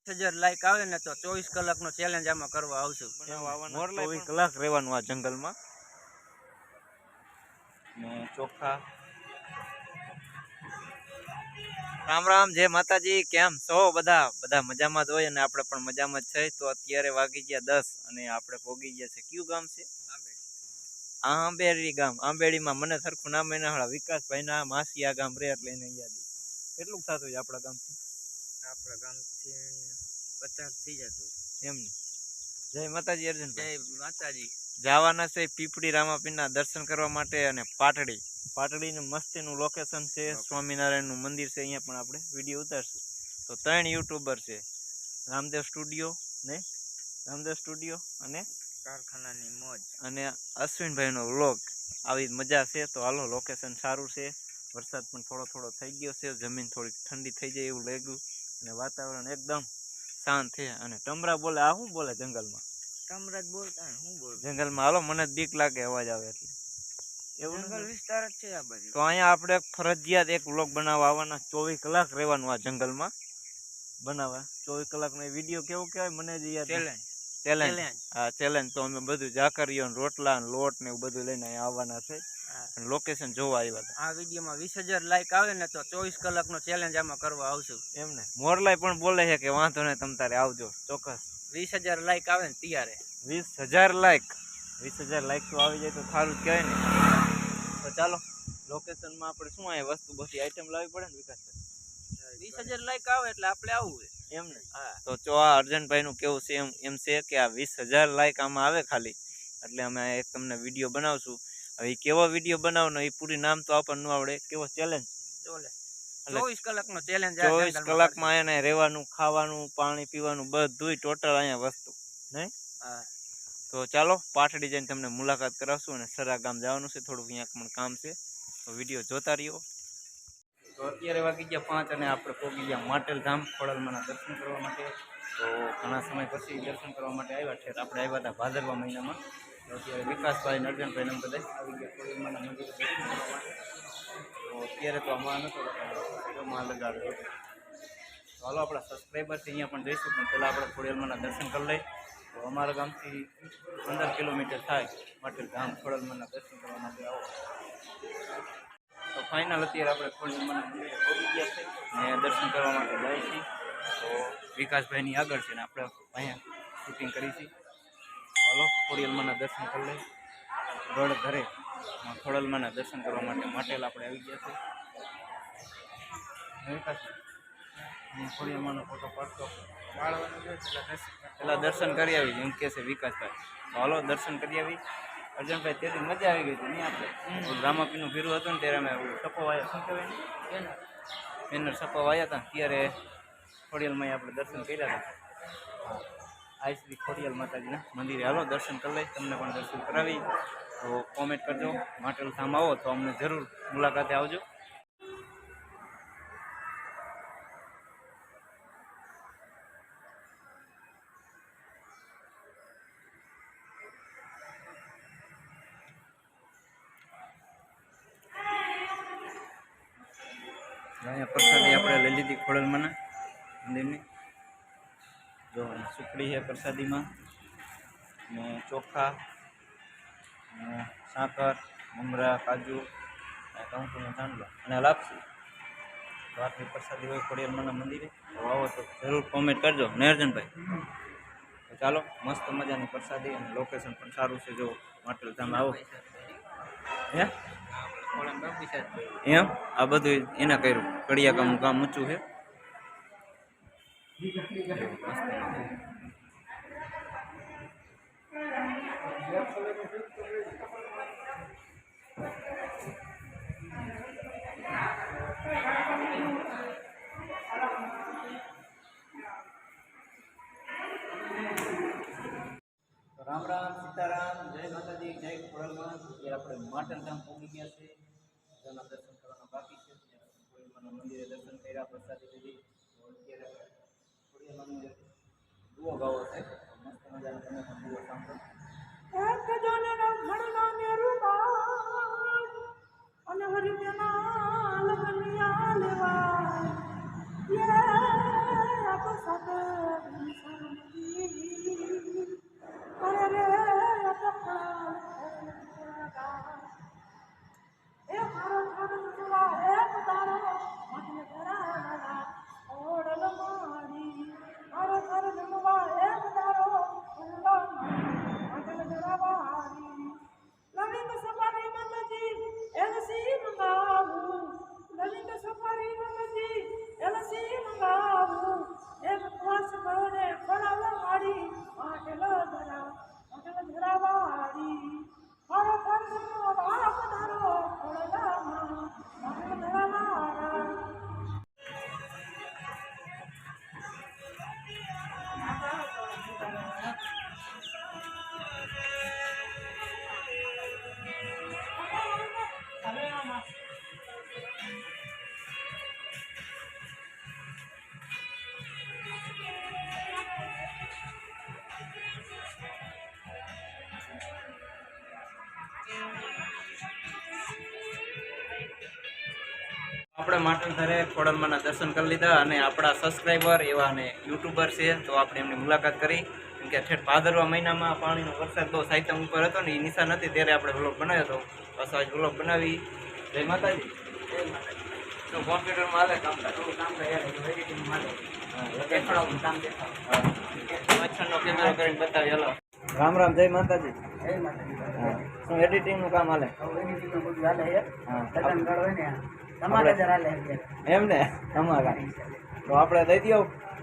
1000 like આવે ને તો 24 કલાકનો ચેલેન્જ આમાં કરવા આવશું. 24 કલાક રહેવાનું આ જંગલમાં ને ચોખા. રામ રામ, જય માતાજી. કેમ છો બધા મજામાં જ હોય અને આપણે પણ મજામાં જ છે. તો અત્યારે વાગી ગયા 10 અને આપણે પોગી ગયા છે. કયું ગામ છે? આંબેડી ગામ. આંબેડીમાં મને સરખું નામ એના વિકાસભાઈ ના માસી આ ગામ રે એટલે એને યાદ. કેટલું થતું છે આપણા ગામથી? આપણા ગામથી 50 થઈ જતું એમ ને. જય માતાજી અર્જુન. જય માતાજી. જવાના છે પીપળી રામાપીરના દર્શન કરવા માટે અને પાટડીનું મસ્તીનું લોકેશન છે. સ્વામિનારાયણનું મંદિર છે. અહીંયા પણ આપણે વિડીયો ઉતારશું. તો 3 યુટ્યુબર છે, રામદેવ સ્ટુડિયો અને કારખાનાની મોજ અને અશ્વિનભાઈનો વ્લોગ. આવી મજા છે. તો હાલો, લોકેશન સારું છે. વરસાદ પણ થોડો થઈ ગયો છે. જમીન થોડી ઠંડી થઈ જાય એવું લાગ્યું અને વાતાવરણ એકદમ શાંત છે. અને ટમરા બોલે. આ શું બોલે જંગલમાં? ટમરા જ બોલતા હું બોલ જંગલમાં. હાલો, મને બીક લાગે અવાજ આવે એટલે. એવું જંગલ વિસ્તાર જ છે આ બાજુ. તો અહીંયા આપણે ફરજિયાત એક વ્લોગ બનાવવા આવવાના. 24 કલાક રહેવાનું આ જંગલમાં બનાવવા. 24 કલાકનો વિડીયો કેવો કહેવાય મને જ યાદ. ચેલેન્જ. હા, ચેલેન્જ. તો અમે બધું જાકરીઓ ને રોટલા ને લોટ ને એવું બધું લઈને અહીંયા આવવાના છે. લોકેશન જોવા આવ્યા હતા. આ વિડીયોમાં 20000 લાઈક આવે ને તો 24 કલાકનો ચેલેન્જ આમાં કરવા આવશું. એમને મોરલાઈ પણ બોલે છે કે વાંધો નહીં, તમ તારે આવજો ચોક્કસ. 20000 લાઈક આવે ને ત્યારે. 20000 લાઈક. 20000 લાઈક તો આવી જાય તો સારું જ કહેવાય ને. તો ચાલો, લોકેશનમાં આપણે શું અહીંયા વસ્તુ બધી આઈટમ લાવવી પડે ને વિકાસભાઈ? 20000 લાઈક આવે એટલે આપણે આવવું એમ ને. તો જો આ અર્જનભાઈ નું કેવું છે એમ છે કે આ 20000 લાઈક આમાં આવે ખાલી એટલે અમે એક તમને વિડીયો બનાવશું. હવે કેવો વિડીયો બનાવવાનો એ પૂરી નામ તો આપણને ન આવડે. કેવો ચેલેન્જ? 24 કલાકનો ચેલેન્જ. 24 કલાકમાં એને રહેવાનું, ખાવાનું, પાણી પીવાનું બધું ટોટલ અહીંયા વસ્તુ નહીં. તો ચાલો, પાટડી જઈને તમને મુલાકાત કરાવશું અને સરા ગામ જવાનું છે. થોડુંક અહીંયા પણ કામ છે, તો વિડીયો જોતા રહ્યો. તો અત્યારે વાગી ગયા 5 અને આપણે પહોંચી ગયા માટેલ ધામ ખોડલમાંના દર્શન કરવા માટે. તો ઘણા સમય પછી દર્શન કરવા માટે આવ્યા છે. આપણે આવ્યા હતા ભાદરવા મહિનામાં. તો અત્યારે વિકાસભાઈ ને અર્જનભાઈ ને બધા આવી ગયા ખોડલમાંના મંદિરે દર્શન કરવા માટે. તો અત્યારે તો આમાં નતો લગાડ્યો. તો હાલો, આપણા સબસ્ક્રાઈબર છે અહીંયા પણ જઈશું, પણ પહેલાં આપણે ખોડલમાંના દર્શન કરી લઈએ. તો અમારા ગામથી 15 કિલોમીટર થાય માટેલ ધામ. ખોડલમાંના દર્શન કરવા માટે આવો. તો ફાઇનલ અત્યારે આપણે ખોડલમાંના મંદિરે પહોંચી ગયા છે ને દર્શન કરવા માટે જાય છીએ. તો વિકાસભાઈની આગળ છે ને આપણે અહીંયા શૂટિંગ કરી છીએ. હાલો, ખોડલમાંના દર્શન કરી લઈએ. ગઢ ઘરે ખોડલમાંના દર્શન કરવા માટે માટેલ આપણે આવી ગયા છે. વિકાસભાઈ ખોડલમાંનો ફોટો પાડતો પેલા દર્શન કરી આવી એમ કે છે વિકાસભાઈ. તો હાલો, દર્શન કરી આવી. અર્જનભાઈ, તેથી મજા આવી ગઈ હતી નહીં આપણે? રામાપીનું ભીરું હતું ને ત્યારે અમે સપો વાયા, શું કહેવાય બેનર સપો વાયા હતા ત્યારે ખોડિયાલમાં આપણે દર્શન કર્યા હતા. આ શ્રી ખોડિયાલ માતાજીના મંદિરે. હાલો, દર્શન કરી લઈ, તમને પણ દર્શન કરાવી. તો કોમેન્ટ કરજો. માટેલ ધામ આવો તો અમને જરૂર મુલાકાતે આવજો. અહીંયા પ્રસાદી આપણે લઈ લીધી ખોડલમાંના મંદિરની. જો સુખડી છે પ્રસાદીમાં ને ચોખા ને સાકર, મમરા, કાજુ, કંકુનો ચાંદલો અને લાપસી. તો આટલી પ્રસાદી હોય ખોડિયાલમાંના મંદિરે. તો આવો તો જરૂર કોમેન્ટ કરજો ને અર્જનભાઈ. તો ચાલો, મસ્ત મજાની પ્રસાદી અને લોકેશન પણ સારું છે. જો માટેલ ધામ આવો. હે એમ આ બધું એના કર્યું. કડિયા કામનું કામ ઊંચું છે. રામ રામ, સીતારામ, જય માતાજી, જય ખોડલમાં. અત્યારે આપણે માટેલ ધામ પહોંચી ગયા છે. તેના દર્શન કરવાના બાકી છે. ખોડલમાંના મંદિરે દર્શન કર્યા, પ્રસાદી લીધી. તો અત્યારે ખોડિયાલમાંનો દુઓ ગાવો છે. મસ્ત મજાનો તમે પણ દુઓ સાંભળો. અને હરિયાના લગનિયા લેવા આપણે માટલધરે ખોડલમાંના દર્શન કરી લીધા અને આપણા સબસ્ક્રાઈબર એવા અને યુટ્યુબર છે તો આપણે એમની મુલાકાત કરી કેમ કે ઠેઠ ભાદરવા મહિનામાં પાણીનો વરસાદ બહુ સાયતમ ઉપર હતો ને એ નિશાન હતી ત્યારે આપણે વ્લોગ બનાવ્યો હતો. પાછો આજ વ્લોગ બનાવી. જય માતાજી. તો કોમ્પ્યુટરમાં હાલે કામ થોડું કામ મચ્છરનો કેમેરો કરીને બતાવી. હલો રામ રામ. જય માતાજી. શું એડિટિંગનું કામ હાલે? એમ ને તમારા તો આપણે દઈ દો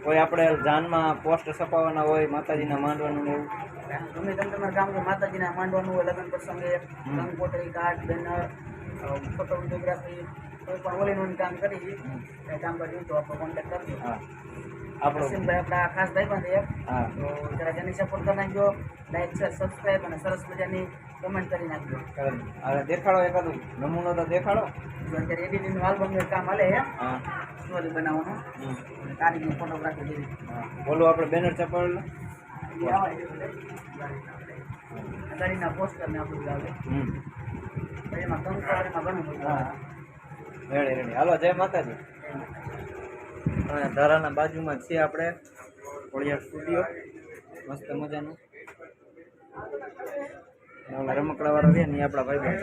કોઈ આપણે જાનમાં પોસ્ટ છપાવવાના હોય માતાજીના માંડવાનું ને એવું ગમે તેમ તમારે કામ હોય માતાજીના માંડવાનું હોય લગ્ન પ્રસંગે રંગપોટરી કાર્ડ બેનર ફોટો વિડીયોગ્રાફી કોઈ પણ ઓલીનું કામ કરી એ કામ કર્યું તો આપણો કોન્ટેક્ટ કરજો. હા આપણો ભાઈ આપણા ખાસ ભાઈ પણ છે. હા તો જરા જેની સપોર્ટ કરી નાખજો. લાઈક શેર સબસ્ક્રાઈબ અને સરસ મજાની કોમેન્ટ કરી નાખજો. હવે દેખાડો એકાદું નમૂનો તો દેખાડો. અત્યારે એડિટિંગનું આલ્બમનું કામ હાલે છે. હા સ્ટોરી બનાવવાનું તારીખની ફોટોગ્રાફી જેવી. હા બોલો આપણે બેનર છપાવેલું ગાડીના પોસ્ટર ને આપણું આવે એમાં કંકર એમાં ઘણું બધું આવે. Ready ready. હાલો જય માતાજી. હવે ધારાના બાજુમાં જ છીએ આપણે ખોડિયાર સ્ટુડિયો મસ્ત મજાનું રમકડા વાળા છે ને એ આપણા ભાઈ